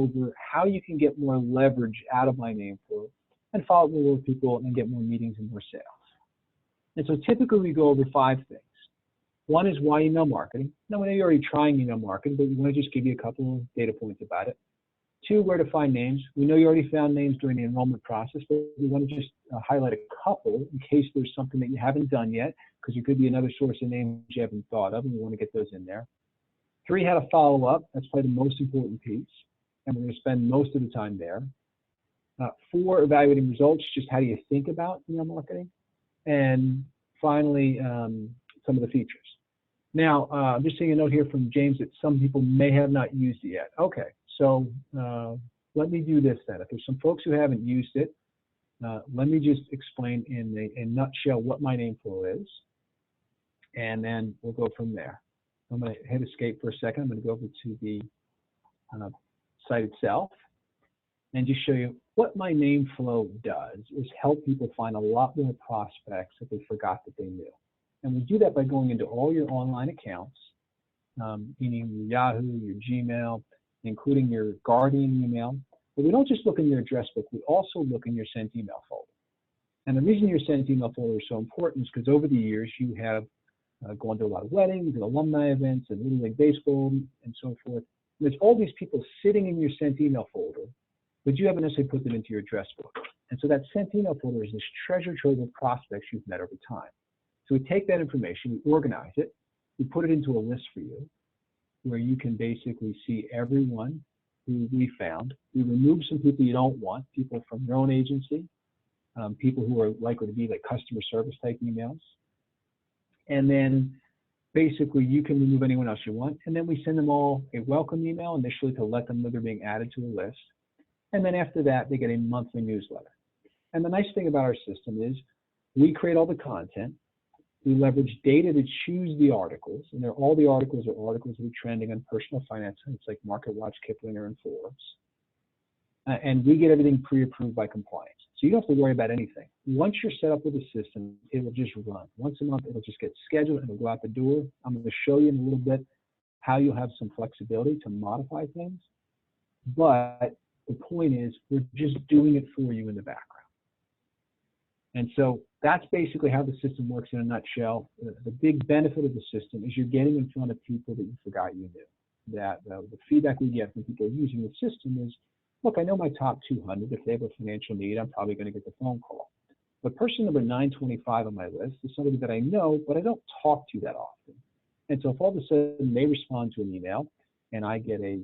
over how you can get more leverage out of MyNameFlow and follow up with more people and get more meetings and more sales. And so typically we go over 5 things. One is why email marketing. Now, we know you're already trying email marketing, but we want to just give you a couple of data points about it. 2, where to find names. We know you already found names during the enrollment process, but we want to just highlight a couple in case there's something that you haven't done yet, because there could be another source of names you haven't thought of, and we want to get those in there. 3, how to follow up. That's probably the most important piece, and we're going to spend most of the time there. 4, evaluating results. Just how do you think about email marketing? And finally, some of the features. Now, I'm just seeing a note here from James that some people may have not used it yet. Okay, so let me do this then. If there's some folks who haven't used it, let me just explain in a nutshell what MyNameFlow is, and then we'll go from there. I'm going to hit escape for a second. I'm going to go over to the site itself and just show you what MyNameFlow does is help people find a lot more prospects that they forgot that they knew. And we do that by going into all your online accounts, meaning your Yahoo, your Gmail, including your Guardian email. But we don't just look in your address book, we also look in your sent email folder. And the reason your sent email folder is so important is because over the years you have gone to a lot of weddings and alumni events and Little League Baseball and so forth. There's all these people sitting in your sent email folder, but you haven't necessarily put them into your address book. And so that sent email folder is this treasure trove of prospects you've met over time. So we take that information, we organize it, we put it into a list for you, where you can basically see everyone who we found. We remove some people you don't want, people from your own agency, people who are likely to be like customer service type emails. And then basically you can remove anyone else you want. And then we send them all a welcome email initially to let them know they're being added to a list. And then after that, they get a monthly newsletter. And the nice thing about our system is we create all the content. We leverage data to choose the articles, and all the articles are articles that are trending on personal finance sites like MarketWatch, Kiplinger, and Forbes. And we get everything pre-approved by compliance. So you don't have to worry about anything. Once you're set up with the system, it will just run. Once a month, it'll just get scheduled and it'll go out the door. I'm going to show you in a little bit how you'll have some flexibility to modify things. But the point is, we're just doing it for you in the background. And so that's basically how the system works in a nutshell. The big benefit of the system is you're getting in front of people that you forgot you knew. That the feedback we get from people using the system is, look, I know my top 200. If they have a financial need, I'm probably going to get the phone call. But person number 925 on my list is somebody that I know, but I don't talk to that often. And so if all of a sudden they respond to an email and I get a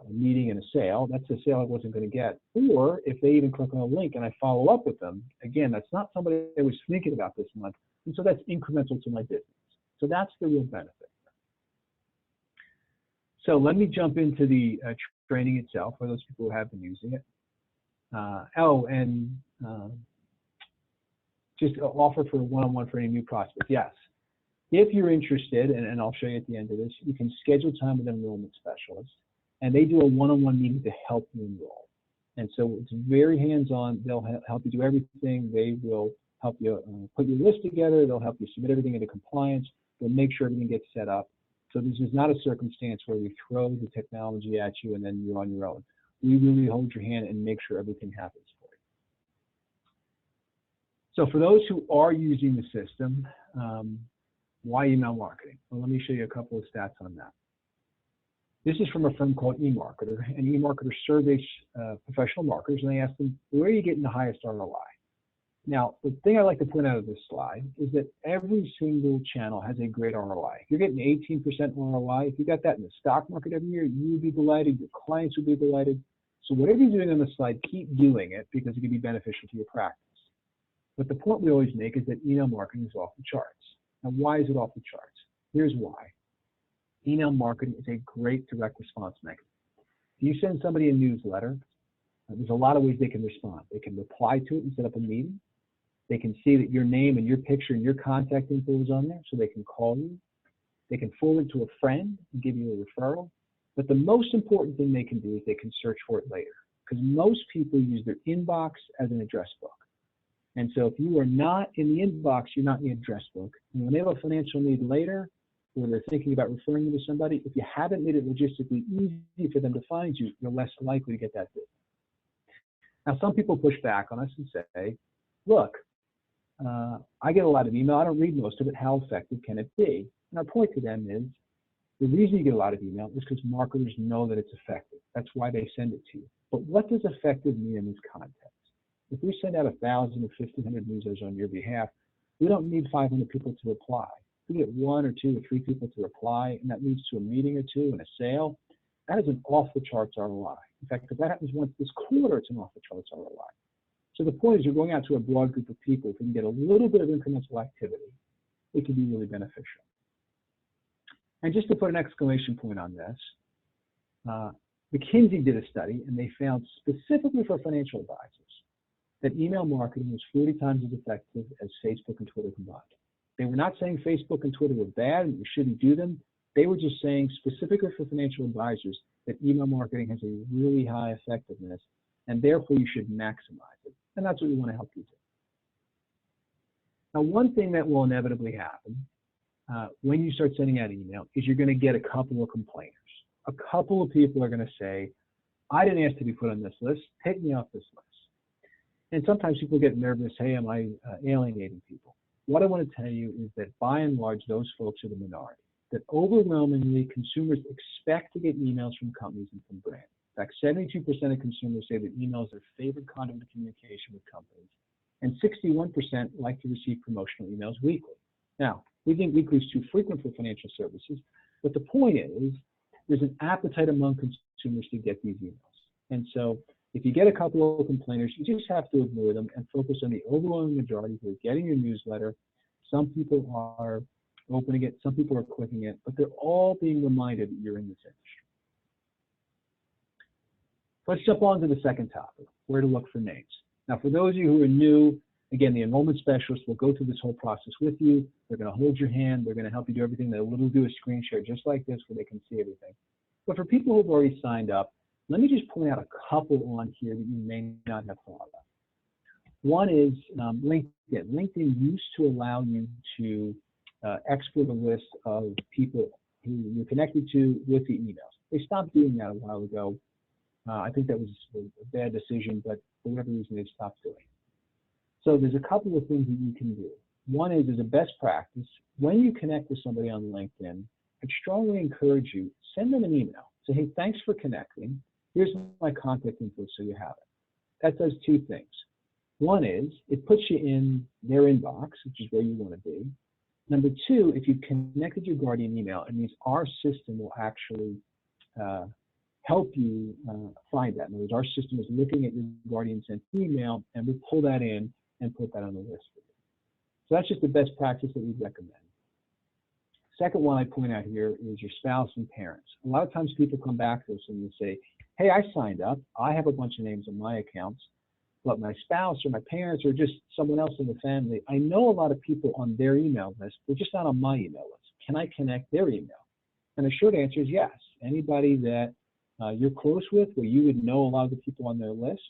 meeting and a sale, that's a sale I wasn't going to get. Or if they even click on a link and I follow up with them, again, that's not somebody I was thinking about this month. And so that's incremental to my business. So that's the real benefit. So let me jump into the training itself for those people who have been using it. Just offer for one-on-one for any new prospects. Yes. If you're interested, and I'll show you at the end of this, you can schedule time with an enrollment specialist. And they do a one-on-one meeting to help you enroll. And so it's very hands-on. They'll help you do everything. They will help you put your list together. They'll help you submit everything into compliance. They'll make sure everything gets set up. So this is not a circumstance where we throw the technology at you and then you're on your own. We really hold your hand and make sure everything happens for you. So for those who are using the system, why email marketing? Well, let me show you a couple of stats on that. This is from a firm called eMarketer, and eMarketer surveys professional marketers, and they ask them, where are you getting the highest ROI? Now, the thing I like to point out of this slide is that every single channel has a great ROI. If you're getting 18% ROI, if you got that in the stock market every year, you would be delighted, your clients would be delighted. So whatever you're doing on the slide, keep doing it because it can be beneficial to your practice. But the point we always make is that email marketing is off the charts. Now, why is it off the charts? Here's why. Email marketing is a great direct response mechanism. If you send somebody a newsletter, there's a lot of ways they can respond. They can reply to it and set up a meeting. They can see that your name and your picture and your contact info is on there, so they can call you. They can forward it to a friend and give you a referral. But the most important thing they can do is they can search for it later, because most people use their inbox as an address book. And so if you are not in the inbox, you're not in the address book. And when they have a financial need later, or they're thinking about referring you to somebody, if you haven't made it logistically easy for them to find you, you're less likely to get that business. Now, some people push back on us and say, look, I get a lot of email. I don't read most of it. How effective can it be? And our point to them is, the reason you get a lot of email is because marketers know that it's effective. That's why they send it to you. But what does effective mean in this context? If we send out 1,000 or 1,500 newsletters on your behalf, we don't need 500 people to reply. If we get 1 or 2 or 3 people to reply, and that leads to a meeting or two and a sale, that is an off-the-charts ROI. In fact, if that happens once this quarter, it's an off-the-charts ROI. So the point is, you're going out to a broad group of people. If you can get a little bit of incremental activity, it can be really beneficial. And just to put an exclamation point on this, McKinsey did a study, and they found specifically for financial advisors that email marketing was 40 times as effective as Facebook and Twitter combined. They were not saying Facebook and Twitter were bad and you shouldn't do them. They were just saying specifically for financial advisors that email marketing has a really high effectiveness, and therefore you should maximize it. And that's what we want to help you do. Now, one thing that will inevitably happen when you start sending out email is you're going to get a couple of complainers. A couple of people are going to say, I didn't ask to be put on this list. Take me off this list. And sometimes people get nervous. Hey, am I alienating people? What I want to tell you is that by and large, those folks are the minority. That overwhelmingly, consumers expect to get emails from companies and from brands. In fact, 72% of consumers say that email is their favorite conduit of communication with companies, and 61% like to receive promotional emails weekly. Now, we think weekly is too frequent for financial services, but the point is there's an appetite among consumers to get these emails. And so if you get a couple of complainers, you just have to ignore them and focus on the overwhelming majority who are getting your newsletter. Some people are opening it, some people are clicking it, but they're all being reminded that you're in this industry. Let's jump on to the second topic, where to look for names. Now, for those of you who are new, again, the enrollment specialist will go through this whole process with you. They're going to hold your hand. They're going to help you do everything. They'll do a screen share just like this where they can see everything. But for people who've already signed up, let me just point out a couple on here that you may not have thought of. One is LinkedIn. LinkedIn used to allow you to export a list of people who you're connected to with the emails. They stopped doing that a while ago. I think that was a bad decision, but for whatever reason, they stopped doing it. So there's a couple of things that you can do. One is, as a best practice, when you connect with somebody on LinkedIn, I'd strongly encourage you, send them an email. Say, hey, thanks for connecting. Here's my contact info so you have it. That does two things. One is, it puts you in their inbox, which is where you want to be. Number two, if you've connected your Guardian email, it means our system will actually help you find that. In other words, our system is looking at your Guardian sent email, and we'll pull that in and put that on the list for you. So that's just the best practice that we recommend. Second one I point out here is your spouse and parents. A lot of times people come back to us and they say, hey, I signed up. I have a bunch of names on my accounts, but my spouse or my parents or just someone else in the family, I know a lot of people on their email list. They're just not on my email list. Can I connect their email? And the short answer is yes. Anybody that you're close with, where you would know a lot of the people on their list,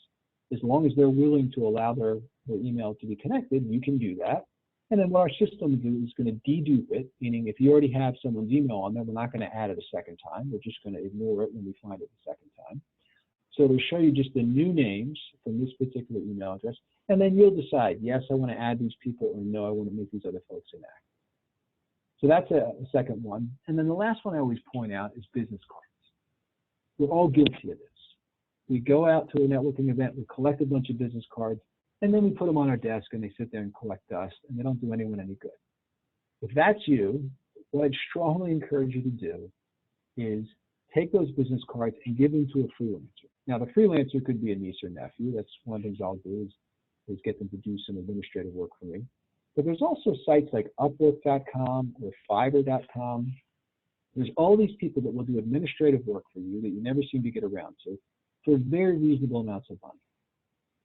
as long as they're willing to allow their email to be connected, you can do that. And then what our system will do is going to dedupe it, meaning if you already have someone's email on there, we're not going to add it a second time. We're just going to ignore it when we find it the second time. So it'll show you just the new names from this particular email address, and then you'll decide, yes, I want to add these people, or no, I want to make these other folks inactive. So that's a second one. And then the last one I always point out is business cards. We're all guilty of this. We go out to a networking event, we collect a bunch of business cards, and then we put them on our desk and they sit there and collect dust, and they don't do anyone any good. If that's you, what I'd strongly encourage you to do is take those business cards and give them to a freelancer. Now, the freelancer could be a niece or nephew. That's one of the things I'll do is get them to do some administrative work for me. But there's also sites like Upwork.com or Fiverr.com. There's all these people that will do administrative work for you that you never seem to get around to for very reasonable amounts of money.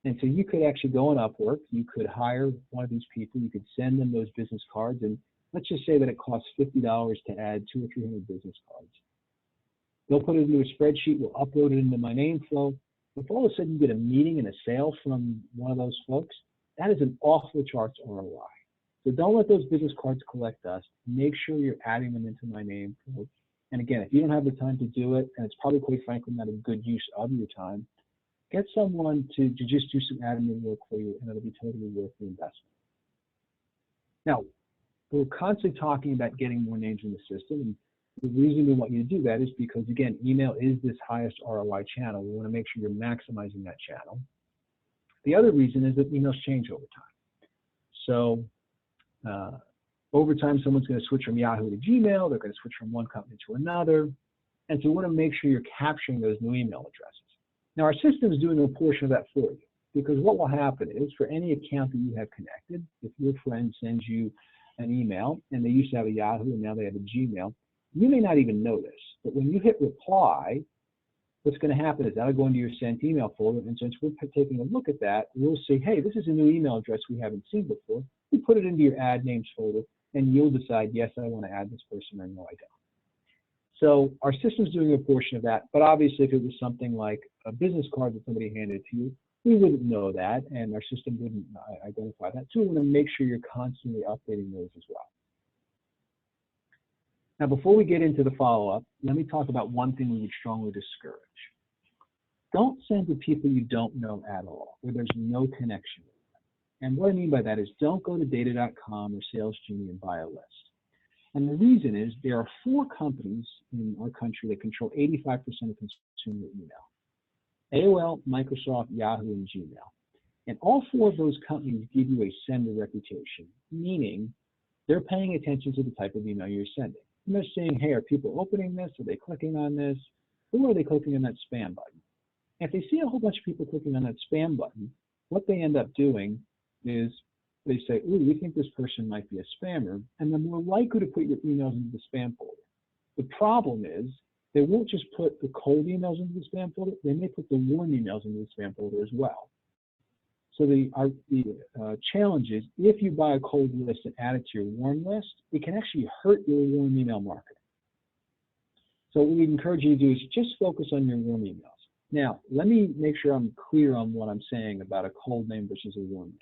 And so you could actually go on Upwork, you could hire one of these people, you could send them those business cards, and let's just say that it costs $50 to add 200 or 300 business cards. They'll put it into a spreadsheet, we'll upload it into MyNameFlow. If all of a sudden you get a meeting and a sale from one of those folks, that is an off-the-charts ROI. So don't let those business cards collect dust. Make sure you're adding them into MyNameFlow. And again, if you don't have the time to do it, and it's probably quite frankly not a good use of your time, get someone to just do some admin work for you, and it'll be totally worth the investment. Now, we're constantly talking about getting more names in the system, and the reason we want you to do that is because, again, email is this highest ROI channel. We want to make sure you're maximizing that channel. The other reason is that emails change over time. So over time, someone's going to switch from Yahoo to Gmail. They're going to switch from one company to another. And so we want to make sure you're capturing those new email addresses. Now, our system is doing a portion of that for you, because what will happen is for any account that you have connected, if your friend sends you an email and they used to have a Yahoo and now they have a Gmail, you may not even notice. But when you hit reply, what's going to happen is that'll go into your sent email folder. And since we're taking a look at that, we'll say, hey, this is a new email address we haven't seen before. We put it into your add names folder, and you'll decide, yes, I want to add this person, or no, I don't. So our system's doing a portion of that, but obviously if it was something like a business card that somebody handed to you, we wouldn't know that, and our system wouldn't identify that. So we want to make sure you're constantly updating those as well. Now, before we get into the follow-up, let me talk about one thing we would strongly discourage. Don't send to people you don't know at all, where there's no connection with them. And what I mean by that is don't go to data.com or SalesGenie and buy a list. And the reason is there are 4 companies in our country that control 85% of consumer email: AOL, Microsoft, Yahoo, and Gmail. And all 4 of those companies give you a sender reputation, meaning they're paying attention to the type of email you're sending. And they're saying, hey, are people opening this? Are they clicking on this? Or are they clicking on that spam button? And if they see a whole bunch of people clicking on that spam button, what they end up doing is they say, ooh, we think this person might be a spammer, and they're more likely to put your emails into the spam folder. The problem is they won't just put the cold emails into the spam folder, they may put the warm emails into the spam folder as well. So the challenge is if you buy a cold list and add it to your warm list, it can actually hurt your warm email marketing. So what we encourage you to do is just focus on your warm emails. Now, let me make sure I'm clear on what I'm saying about a cold name versus a warm name.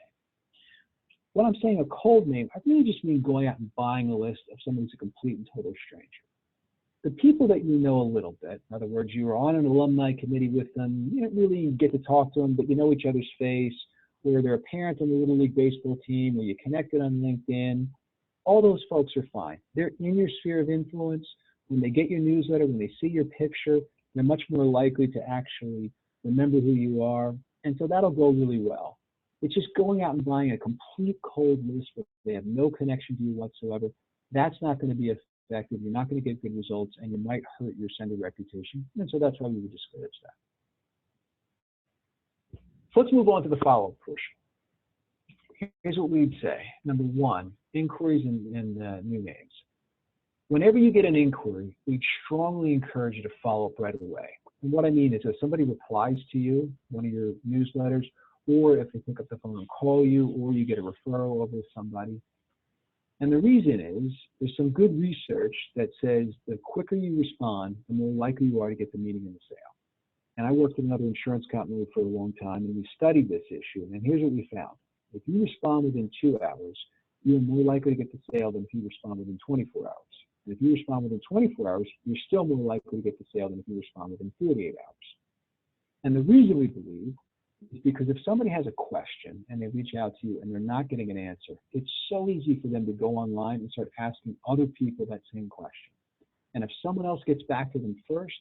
When I'm saying a cold name, I really just mean going out and buying a list of someone who's a complete and total stranger. The people that you know a little bit, in other words, you were on an alumni committee with them, you don't really get to talk to them, but you know each other's face, or they're a parent on the Little League baseball team, or you connected on LinkedIn, all those folks are fine. They're in your sphere of influence. When they get your newsletter, when they see your picture, they're much more likely to actually remember who you are, and so that'll go really well. It's just going out and buying a complete cold list where they have no connection to you whatsoever. That's not going to be effective. You're not going to get good results, and you might hurt your sender reputation. And so that's why we would discourage that. So let's move on to the follow-up portion. Here's what we'd say. Number 1, inquiries and new names. Whenever you get an inquiry, we'd strongly encourage you to follow up right away. And what I mean is if somebody replies to you, one of your newsletters, or if they pick up the phone and call you, or you get a referral over to somebody. And the reason is there's some good research that says the quicker you respond, the more likely you are to get the meeting and the sale. And I worked at another insurance company for a long time, and we studied this issue. And here's what we found. If you respond within 2 hours, you're more likely to get the sale than if you respond within 24 hours. And if you respond within 24 hours, you're still more likely to get the sale than if you respond within 48 hours. And the reason we believe is because if somebody has a question and they reach out to you and they're not getting an answer, it's so easy for them to go online and start asking other people that same question. And if someone else gets back to them first,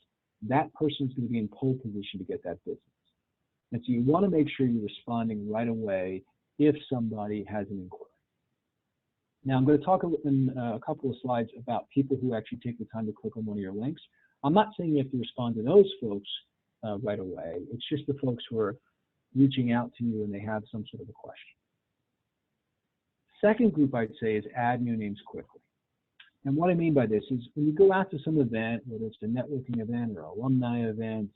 that person's going to be in pole position to get that business. And so you want to make sure you're responding right away if somebody has an inquiry. Now I'm going to talk in a couple of slides about people who actually take the time to click on one of your links. I'm not saying you have to respond to those folks right away. It's just the folks who are reaching out to you and they have some sort of a question. Second group I'd say is add new names quickly. And what I mean by this is when you go out to some event, whether it's a networking event or an alumni event,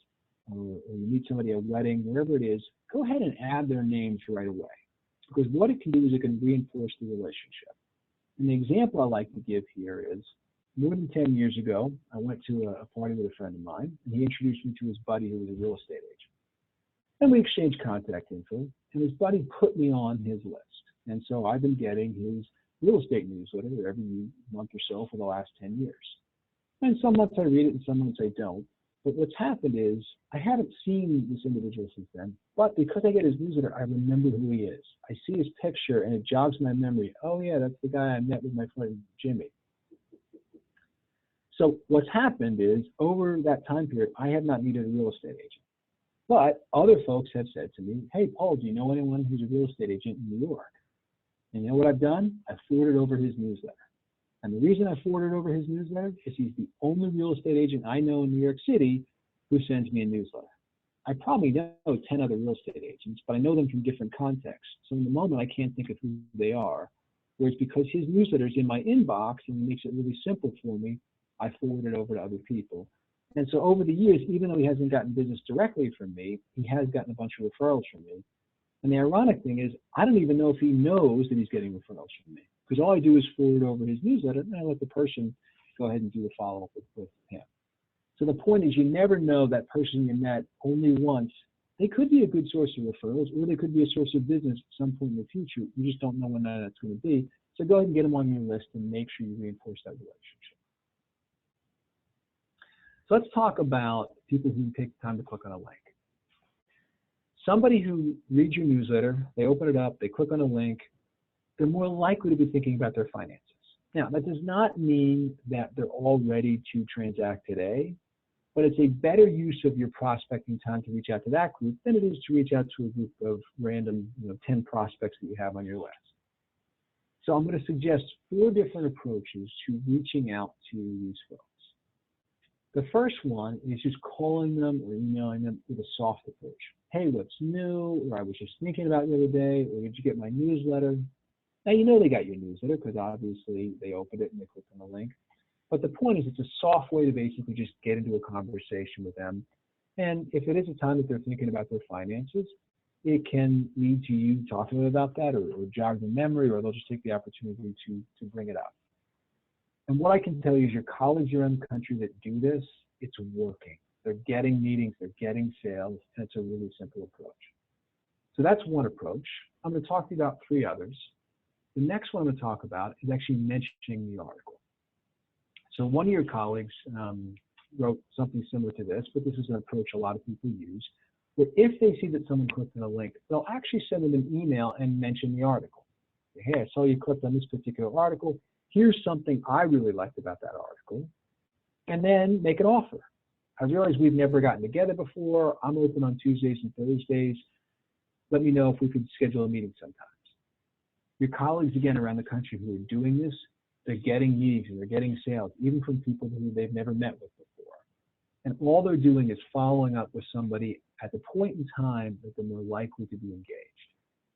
or you meet somebody at a wedding, wherever it is, go ahead and add their names right away. Because what it can do is it can reinforce the relationship. And the example I like to give here is more than 10 years ago, I went to a party with a friend of mine, and he introduced me to his buddy who was a real estate agent. And we exchanged contact info, and his buddy put me on his list. And so I've been getting his real estate newsletter every month or so for the last 10 years. And some months I read it and some months I don't. But what's happened is I haven't seen this individual since then, but because I get his newsletter, I remember who he is. I see his picture and it jogs my memory. Oh yeah, that's the guy I met with my friend Jimmy. So what's happened is over that time period, I have not needed a real estate agent. But other folks have said to me, hey, Paul, do you know anyone who's a real estate agent in New York? And you know what I've done? I've forwarded over his newsletter. And the reason I forwarded over his newsletter is he's the only real estate agent I know in New York City who sends me a newsletter. I probably know 10 other real estate agents, but I know them from different contexts. So in the moment, I can't think of who they are. Whereas because his newsletter is in my inbox and it makes it really simple for me, I forward it over to other people. And so over the years, even though he hasn't gotten business directly from me, he has gotten a bunch of referrals from me. And the ironic thing is, I don't even know if he knows that he's getting referrals from me, because all I do is forward over his newsletter and I let the person go ahead and do the follow-up with him. So the point is, you never know that person you met only once. They could be a good source of referrals, or they could be a source of business at some point in the future. You just don't know when that's going to be. So go ahead and get them on your list and make sure you reinforce that relationship. So let's talk about people who take the time to click on a link. Somebody who reads your newsletter, they open it up, they click on a link, they're more likely to be thinking about their finances. Now, that does not mean that they're all ready to transact today, but it's a better use of your prospecting time to reach out to that group than it is to reach out to a group of random 10 prospects that you have on your list. So I'm going to suggest 4 different approaches to reaching out to these folks. The first one is just calling them or emailing them with a soft approach. Hey, what's new? Or I was just thinking about you the other day, or did you get my newsletter? Now, you know they got your newsletter because obviously they opened it and they clicked on the link. But the point is, it's a soft way to basically just get into a conversation with them. And if it is a time that they're thinking about their finances, it can lead to you talking to them about that, or jog their memory, or they'll just take the opportunity to bring it up. And what I can tell you is your colleagues around the country that do this, it's working. They're getting meetings, they're getting sales, and it's a really simple approach. So that's one approach. I'm going to talk to you about 3 others. The next one I'm going to talk about is actually mentioning the article. So one of your colleagues wrote something similar to this, but this is an approach a lot of people use, where if they see that someone clicked on a link, they'll actually send them an email and mention the article. Hey, I saw you clicked on this particular article. Here's something I really liked about that article, and then make an offer. I realize we've never gotten together before. I'm open on Tuesdays and Thursdays. Let me know if we could schedule a meeting sometimes. Your colleagues, again, around the country who are doing this, they're getting meetings and they're getting sales, even from people who they've never met with before. And all they're doing is following up with somebody at the point in time that they're more likely to be engaged.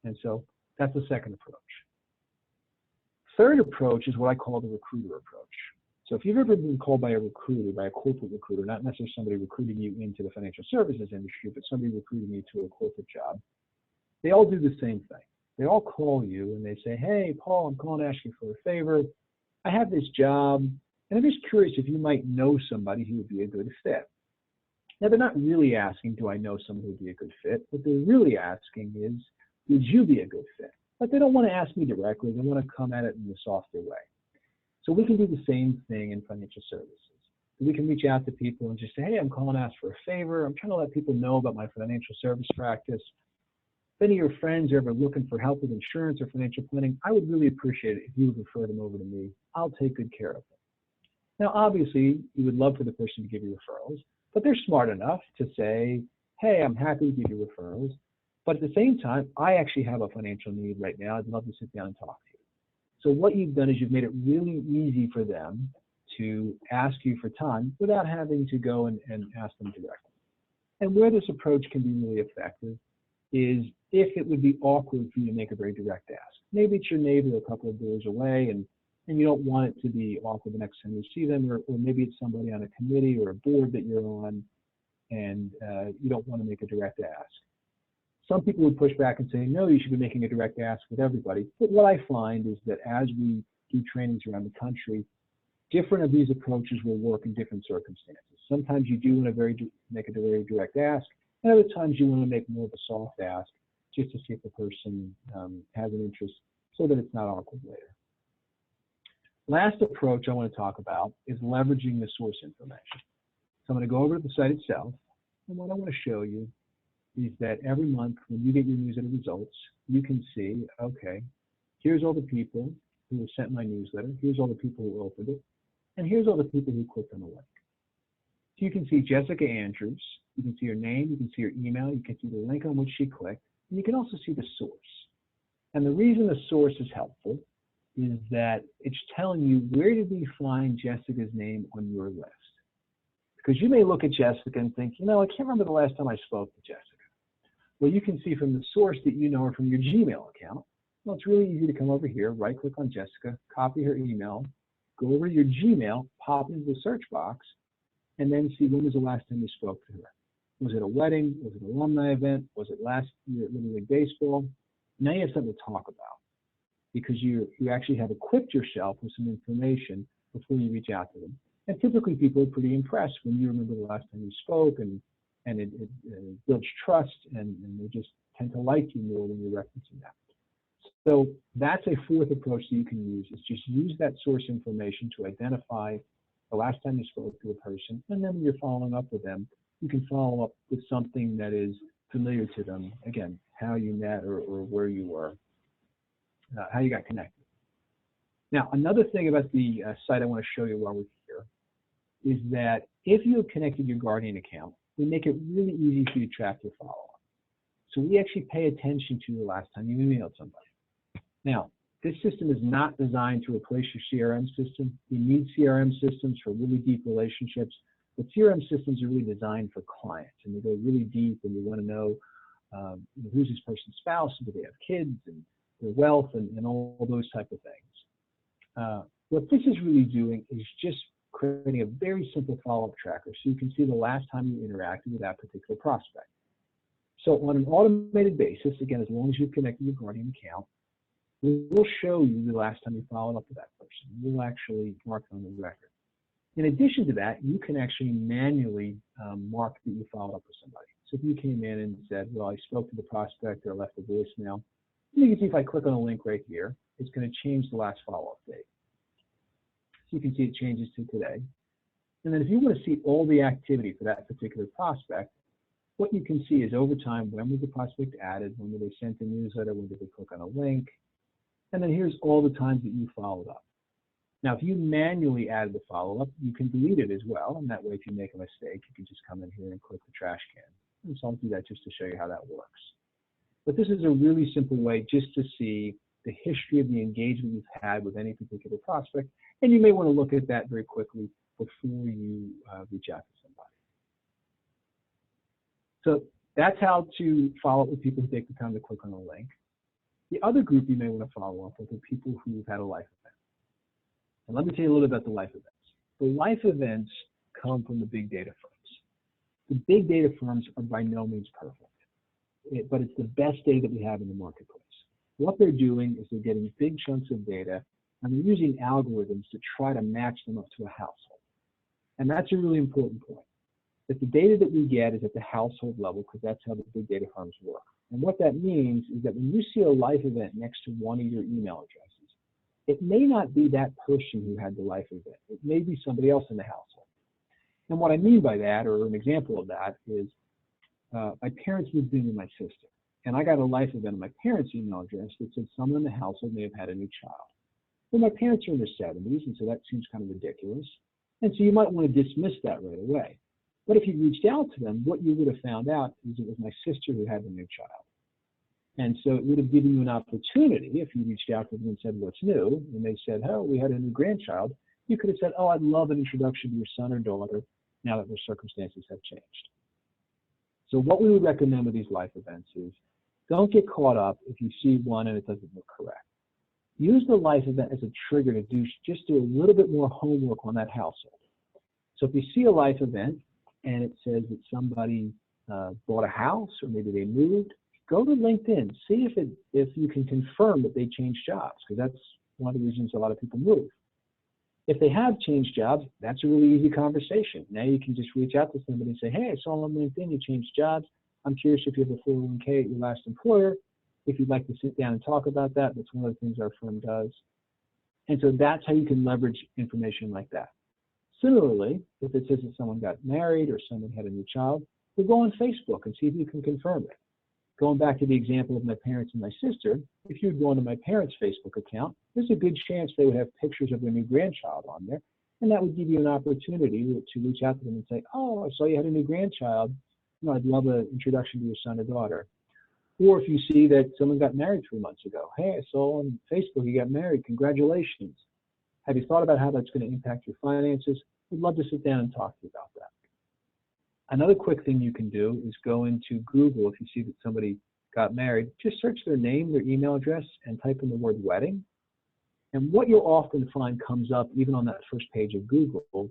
And so that's the second approach. Third approach is what I call the recruiter approach. So if you've ever been called by a recruiter, by a corporate recruiter, not necessarily somebody recruiting you into the financial services industry, but somebody recruiting you to a corporate job, they all do the same thing. They all call you and they say, hey, Paul, I'm calling to ask you for a favor. I have this job, and I'm just curious if you might know somebody who would be a good fit. Now, they're not really asking, do I know someone who would be a good fit? What they're really asking is, would you be a good fit? But they don't want to ask me directly. They want to come at it in a softer way. So we can do the same thing in financial services. We can reach out to people and just say, hey, I'm calling to ask for a favor. I'm trying to let people know about my financial service practice. If any of your friends are ever looking for help with insurance or financial planning, I would really appreciate it if you would refer them over to me. I'll take good care of them. Now, obviously, you would love for the person to give you referrals, but they're smart enough to say, hey, I'm happy to give you referrals. But at the same time, I actually have a financial need right now. I'd love to sit down and talk to you. So what you've done is you've made it really easy for them to ask you for time without having to go and ask them directly. And where this approach can be really effective is if it would be awkward for you to make a very direct ask. Maybe it's your neighbor a couple of doors away and you don't want it to be awkward the next time you see them, or maybe it's somebody on a committee or a board that you're on and you don't want to make a direct ask. Some people would push back and say, no, you should be making a direct ask with everybody. But what I find is that as we do trainings around the country, different of these approaches will work in different circumstances. Sometimes you do want to make a very direct ask, and other times you want to make more of a soft ask just to see if the person has an interest so that it's not awkward later. Last approach I want to talk about is leveraging the source information. So I'm going to go over to the site itself, and what I want to show you is that every month when you get your newsletter results, you can see, okay, here's all the people who were sent my newsletter, here's all the people who opened it, and here's all the people who clicked on the link. So you can see Jessica Andrews, you can see her name, you can see her email, you can see the link on which she clicked, and you can also see the source. And the reason the source is helpful is that it's telling you, where did we find Jessica's name on your list? Because you may look at Jessica and think, you know, I can't remember the last time I spoke to Jessica. Well, you can see from the source that you know her from your Gmail account. Well, it's really easy to come over here, right-click on Jessica, copy her email, go over to your Gmail, pop into the search box, and then see when was the last time you spoke to her. Was it a wedding? Was it an alumni event? Was it last year at Little League Baseball? Now you have something to talk about because you actually have equipped yourself with some information before you reach out to them. And typically people are pretty impressed when you remember the last time you spoke, and it builds trust, and they just tend to like you more when you're referencing that. So that's a fourth approach that you can use, is just use that source information to identify the last time you spoke to a person, and then when you're following up with them, you can follow up with something that is familiar to them, again, how you met or where you were, how you got connected. Now, another thing about the site I want to show you while we're here is that if you have connected your Guardian account, we make it really easy for you to track your follow-up. So we actually pay attention to the last time you emailed somebody. Now, this system is not designed to replace your CRM system. You need CRM systems for really deep relationships, but CRM systems are really designed for clients, and they go really deep, and you want to know who's this person's spouse, do they have kids, and their wealth, and all those type of things. What this is really doing is just creating a very simple follow-up tracker so you can see the last time you interacted with that particular prospect. So on an automated basis, again, as long as you've connected your Guardian account, we'll show you the last time you followed up with that person. We'll actually mark it on the record. In addition to that, you can actually manually mark that you followed up with somebody. So if you came in and said, well, I spoke to the prospect or left a voicemail, you can see if I click on a link right here, it's going to change the last follow-up date. So you can see it changes to today. And then if you want to see all the activity for that particular prospect, what you can see is over time, when was the prospect added, when did they send a newsletter, when did they click on a link, and then here's all the times that you followed up. Now, if you manually added the follow-up, you can delete it as well, and that way if you make a mistake, you can just come in here and click the trash can. And so I'll do that just to show you how that works. But this is a really simple way just to see the history of the engagement you've had with any particular prospect, and you may want to look at that very quickly before you reach out to somebody. So that's how to follow up with people who take the time to click on a link. The other group you may want to follow up with are people who've had a life event. And let me tell you a little about the life events. The life events come from the big data firms. The big data firms are by no means perfect, but it's the best data that we have in the marketplace. What they're doing is they're getting big chunks of data, and they're using algorithms to try to match them up to a household. And that's a really important point, that the data that we get is at the household level, because that's how the big data firms work. And what that means is that when you see a life event next to one of your email addresses, it may not be that person who had the life event. It may be somebody else in the household. And what I mean by that, or an example of that, is my parents moved in with my sister, and I got a life event on my parents' email address that said someone in the household may have had a new child. Well, my parents are in their 70s, and so that seems kind of ridiculous. And so you might want to dismiss that right away. But if you reached out to them, what you would have found out is it was my sister who had the new child. And so it would have given you an opportunity, if you reached out to them and said, what's new? And they said, oh, we had a new grandchild. You could have said, oh, I'd love an introduction to your son or daughter now that their circumstances have changed. So what we would recommend with these life events is don't get caught up if you see one and it doesn't look correct. Use the life event as a trigger to just do a little bit more homework on that household. So if you see a life event and it says that somebody bought a house or maybe they moved, go to LinkedIn, see if you can confirm that they changed jobs, because that's one of the reasons a lot of people move. If they have changed jobs, that's a really easy conversation. Now you can just reach out to somebody and say, hey, I saw on LinkedIn you changed jobs. I'm curious if you have a 401k at your last employer. If you'd like to sit down and talk about that, that's one of the things our firm does. And so that's how you can leverage information like that. Similarly, if it says that someone got married or someone had a new child, we'll go on Facebook and see if you can confirm it. Going back to the example of my parents and my sister, if you'd go onto my parents' Facebook account, there's a good chance they would have pictures of their new grandchild on there, and that would give you an opportunity to reach out to them and say, oh, I saw you had a new grandchild. You know, I'd love an introduction to your son or daughter. Or if you see that someone got married 3 months ago, hey, I saw on Facebook you got married, congratulations. Have you thought about how that's going to impact your finances? We'd love to sit down and talk to you about that. Another quick thing you can do is go into Google. If you see that somebody got married, just search their name, their email address, and type in the word wedding. And what you'll often find comes up, even on that first page of Google,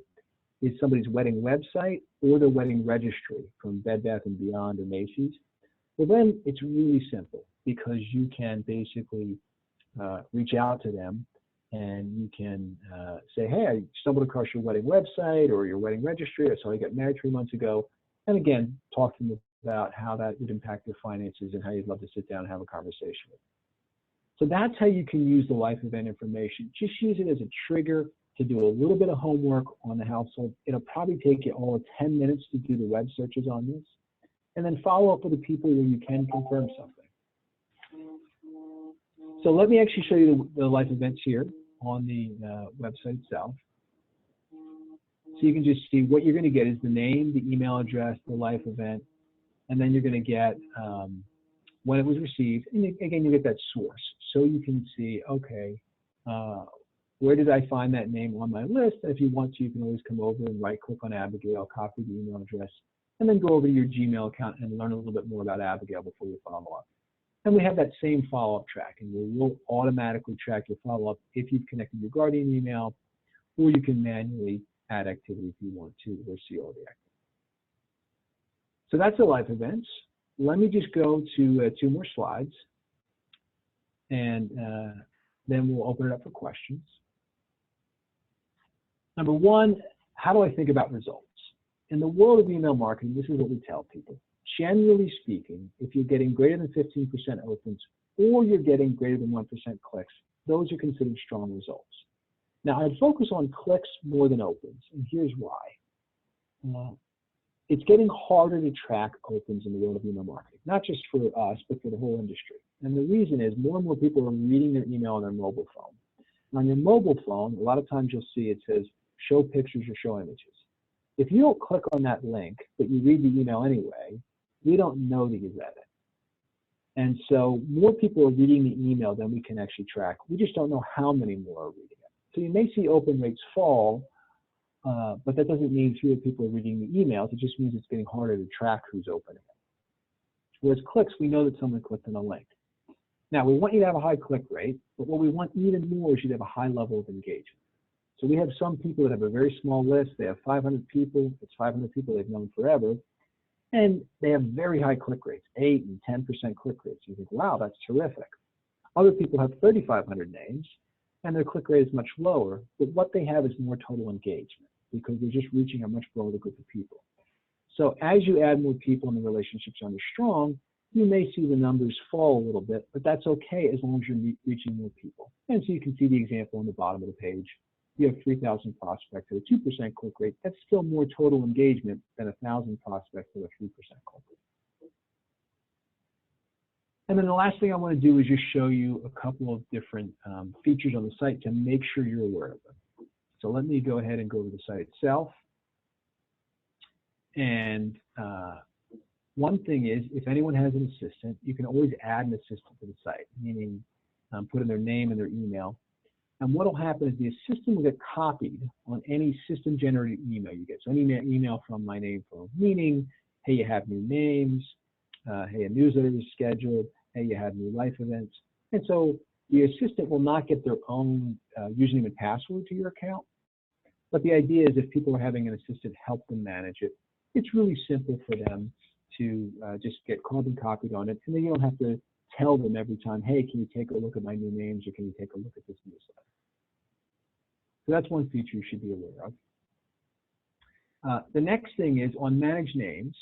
is somebody's wedding website or their wedding registry from Bed Bath & Beyond or Macy's. Well, then it's really simple because you can basically reach out to them and you can say, hey, I stumbled across your wedding website or your wedding registry. I saw you got married 3 months ago. And again, talk to them about how that would impact their finances and how you'd love to sit down and have a conversation with them. So that's how you can use the life event information. Just use it as a trigger to do a little bit of homework on the household. It'll probably take you all of 10 minutes to do the web searches on this. And then follow up with the people where you can confirm something. So let me actually show you the life events here on the website itself. So you can just see what you're going to get is the name, the email address, the life event, and then you're going to get when it was received. And again, you get that source. So you can see, okay, where did I find that name on my list? And if you want to, you can always come over and right-click on Abigail, copy the email address, and then go over to your Gmail account and learn a little bit more about Abigail before you follow up. And we have that same follow-up tracking where we'll automatically track your follow-up if you've connected your Guardian email, or you can manually add activity if you want to, or see all the activity. So that's the life events. Let me just go to 2 more slides, and then we'll open it up for questions. Number 1, how do I think about results? In the world of email marketing, this is what we tell people. Generally speaking, if you're getting greater than 15% opens or you're getting greater than 1% clicks, those are considered strong results. Now, I'd focus on clicks more than opens, and here's why. It's getting harder to track opens in the world of email marketing, not just for us, but for the whole industry. And the reason is more and more people are reading their email on their mobile phone. And on your mobile phone, a lot of times you'll see it says, show pictures or show images. If you don't click on that link, but you read the email anyway, we don't know that you read it. And so more people are reading the email than we can actually track. We just don't know how many more are reading it. So you may see open rates fall, but that doesn't mean fewer people are reading the emails. It just means it's getting harder to track who's opening it. Whereas clicks, we know that someone clicked on a link. Now, we want you to have a high click rate, but what we want even more is you to have a high level of engagement. So we have some people that have a very small list. They have 500 people. It's 500 people they've known forever. And they have very high click rates, 8 and 10% click rates. You think, wow, that's terrific. Other people have 3,500 names, and their click rate is much lower, but what they have is more total engagement because they're just reaching a much broader group of people. So as you add more people and the relationships are strong, you may see the numbers fall a little bit, but that's okay as long as you're reaching more people. And so you can see the example on the bottom of the page. You have 3,000 prospects at a 2% click rate. That's still more total engagement than 1,000 prospects at a 3% click rate. And then the last thing I want to do is just show you a couple of different features on the site to make sure you're aware of them. So let me go ahead and go to the site itself. And one thing is, if anyone has an assistant, you can always add an assistant to the site, meaning put in their name and their email. And what will happen is the assistant will get copied on any system-generated email you get. So any email from MyNameFlow, meaning, hey, you have new names, hey, a newsletter is scheduled, hey, you have new life events. And so the assistant will not get their own username and password to your account. But the idea is if people are having an assistant help them manage it, it's really simple for them to just get carbon copied on it. And then you don't have to tell them every time, hey, can you take a look at my new names or can you take a look at this newsletter? So that's one feature you should be aware of. The next thing is on manage names.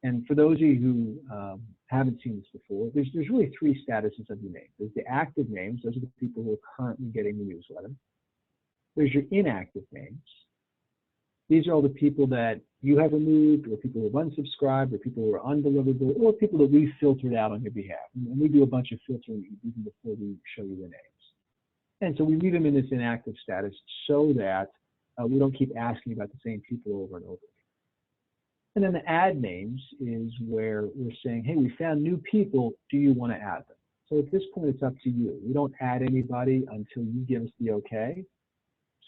And for those of you who haven't seen this before, there's really three statuses of your name. There's the active names. Those are the people who are currently getting the newsletter. There's your inactive names. These are all the people that you have removed, or people who have unsubscribed, or people who are undeliverable, or people that we filtered out on your behalf. And we do a bunch of filtering even before we show you the names. And so we leave them in this inactive status so that we don't keep asking about the same people over and over again. And then the add names is where we're saying, hey, we found new people, do you want to add them? So at this point, it's up to you. We don't add anybody until you give us the okay.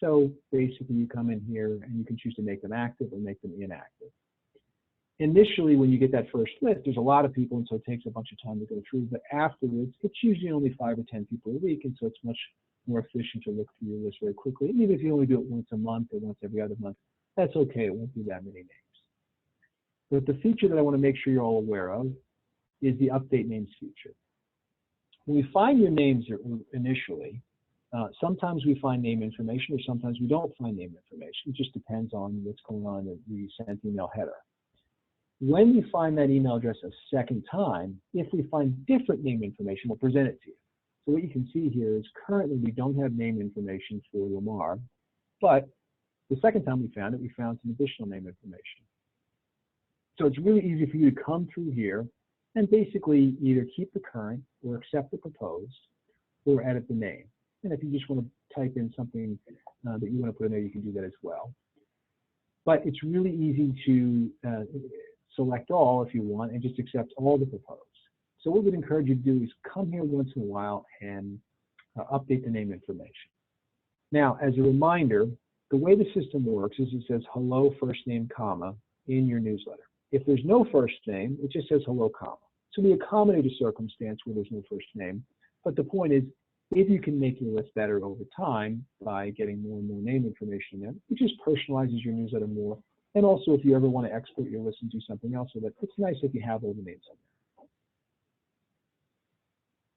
So basically, you come in here and you can choose to make them active or make them inactive. Initially, when you get that first list, there's a lot of people, and so it takes a bunch of time to go through. But afterwards, it's usually only 5 or 10 people a week, and so it's much more efficient to look through your list very quickly. And even if you only do it once a month or once every other month, that's okay. It won't be that many names. But the feature that I want to make sure you're all aware of is the update names feature. When we find your names initially, sometimes we find name information, or sometimes we don't find name information. It just depends on what's going on in the sent email header. When you find that email address a second time, if we find different name information, we'll present it to you. So what you can see here is currently we don't have name information for Lamar, but the second time we found it, we found some additional name information. So it's really easy for you to come through here and basically either keep the current or accept the proposed or edit the name. And if you just want to type in something that you want to put in there, you can do that as well. But it's really easy to select all if you want and just accept all the proposed. So what we'd encourage you to do is come here once in a while and update the name information. Now, as a reminder, the way the system works is it says hello first name, comma, in your newsletter. If there's no first name, it just says hello, comma. So we accommodate a circumstance where there's no first name. But the point is, if you can make your list better over time by getting more and more name information in, it just personalizes your newsletter more. And also, if you ever want to export your list and do something else with it, it's nice if you have all the names on there.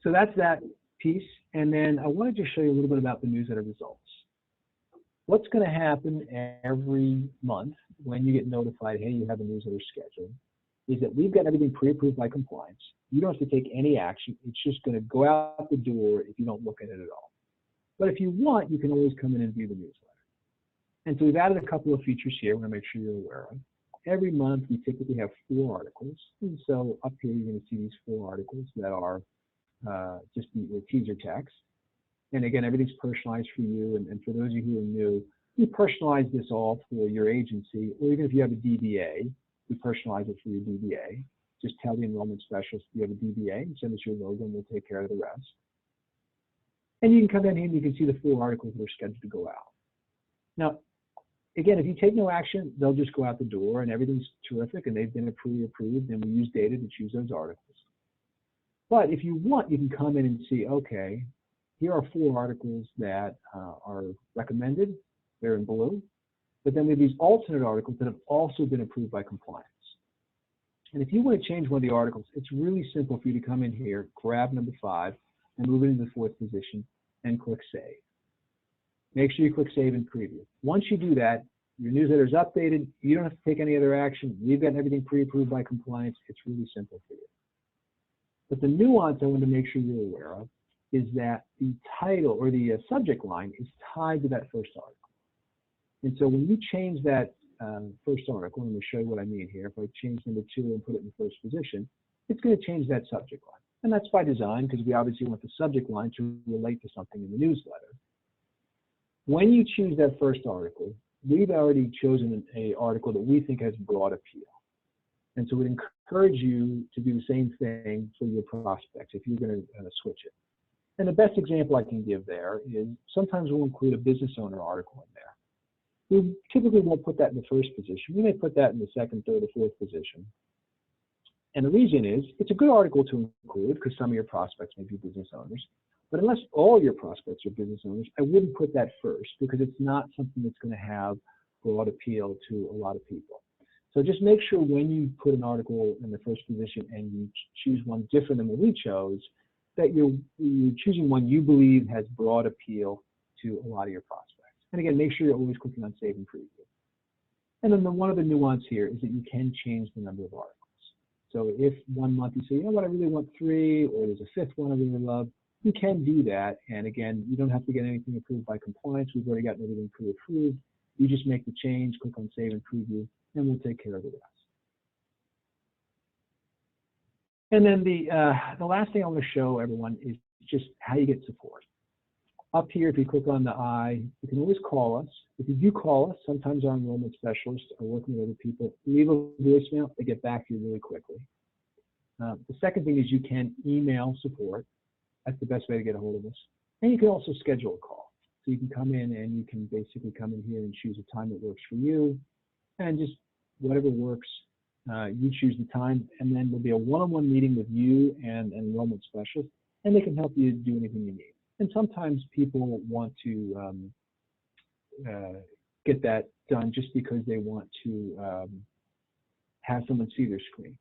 So that's that piece. And then I wanted to show you a little bit about the newsletter results. What's going to happen every month when you get notified, hey, you have a newsletter scheduled, is that we've got everything pre-approved by compliance. You don't have to take any action. It's just going to go out the door if you don't look at it at all. But if you want, you can always come in and view the newsletter. And so we've added a couple of features here. I want to make sure you're aware of. Every month, we typically have 4 articles. And so up here, you're going to see these 4 articles that are just the teaser text. And again, everything's personalized for you. And for those of you who are new, we personalize this all for your agency, or even if you have a DBA, we personalize it for your DBA. Just tell the enrollment specialist you have a DBA and send us your logo, and we'll take care of the rest. And you can come in here and you can see the 4 articles that are scheduled to go out. Now, again, if you take no action, they'll just go out the door, and everything's terrific, and they've been pre-approved, and we use data to choose those articles. But if you want, you can come in and see, okay, here are 4 articles that are recommended. They're in blue. But then we have these alternate articles that have also been approved by compliance. And if you want to change one of the articles, it's really simple for you to come in here, grab number 5, and move it into the 4th position, and click Save. Make sure you click Save and Preview. Once you do that, your newsletter is updated. You don't have to take any other action. We've got everything pre-approved by compliance. It's really simple for you. But the nuance I want to make sure you're aware of is that the title or the subject line is tied to that first article. And so when you change that first article, I'm going to show you what I mean here. If I change number 2 and put it in the first position, it's going to change that subject line. And that's by design, because we obviously want the subject line to relate to something in the newsletter. When you choose that first article, we've already chosen an article that we think has broad appeal. And so we encourage you to do the same thing for your prospects if you're going to switch it. And the best example I can give there is sometimes we'll include a business owner article in there. We typically won't put that in the first position. We may put that in the 2nd, 3rd, or 4th position. And the reason is it's a good article to include because some of your prospects may be business owners. But unless all your prospects are business owners, I wouldn't put that first because it's not something that's going to have broad appeal to a lot of people. So just make sure when you put an article in the first position and you choose one different than what we chose, that you're choosing one you believe has broad appeal to a lot of your prospects. And again, make sure you're always clicking on Save and Preview. And then one other nuance here is that you can change the number of articles. So if one month you say, you know what, I really want 3, or there's a 5th one I really love, you can do that. And again, you don't have to get anything approved by compliance. We've already gotten everything pre-approved. You just make the change, click on Save and Preview, and we'll take care of the rest. And then the last thing I want to show everyone is just how you get support. Up here, if you click on the I, you can always call us. If you do call us, sometimes our enrollment specialists are working with other people. Leave a voicemail, they get back to you really quickly. The second thing is you can email support. That's the best way to get a hold of us. And you can also schedule a call. So you can come in and you can basically come in here and choose a time that works for you, and just whatever works, you choose the time, and then there'll be a one-on-one meeting with you and an enrollment specialist, and they can help you do anything you need. And sometimes people want to get that done just because they want to have someone see their screen.